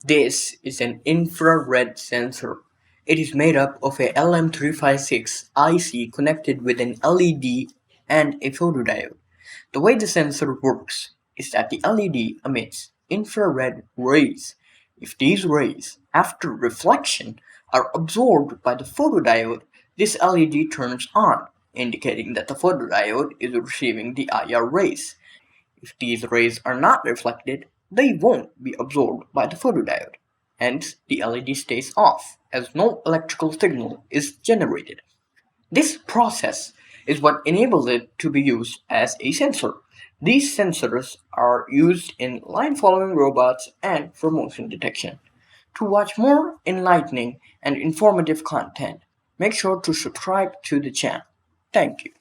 This is an infrared sensor. It is made up of a LM356 IC connected with an LED and a photodiode. The way the sensor works is that the LED emits infrared rays. If these rays, after reflection, are absorbed by the photodiode, this LED turns on, indicating that the photodiode is receiving the IR rays. If these rays are not reflected, they won't be absorbed by the photodiode. Hence, the LED stays off as no electrical signal is generated. This process is what enables it to be used as a sensor. These sensors are used in line following robots and for motion detection. To watch more enlightening and informative content, make sure to subscribe to the channel. Thank you.